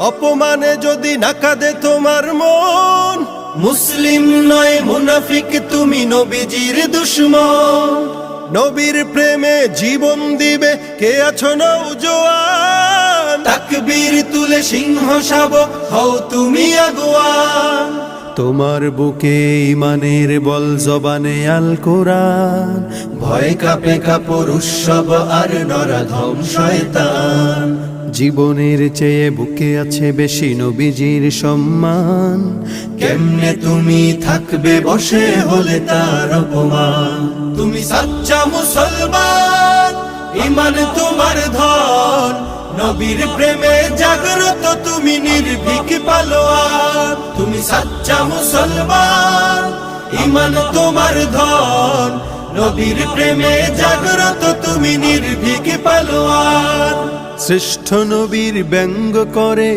অপমানে যদি না কাঁদে তোমার মন, মুসলিম নয় মুনাফিক তুমি, নবীজির দুশমন। নবীর প্রেমে জীবন দিবে কে আছো নওজোয়ান, তাকবীর তুলে সিংহ শাবক হও তুমি আগুয়ান। তোমার বুকে ইমানের বল, জবানে আল কোরআন, ভয় কাঁপে কাপড় উৎসব আর নরাধম শয়তান। জীবনের চেয়ে বুকে আছে বেশি নবীজির সম্মান, কেমনে তুমি থাকবে বসে হলে তার অপমান। তুমি সাচ্চা মুসলমান, ইমান তোমার ধন, নবীর প্রেমে জাগ্রত তুমি নির্ভীক পালোয়ান। তুমি সাচ্চা মুসলমান, ইমান তোমার ধন, নবীর প্রেমে জাগ্রত তুমি নির্ভীক পালোয়ান। শ্রেষ্ঠ নবীর ব্যঙ্গ করে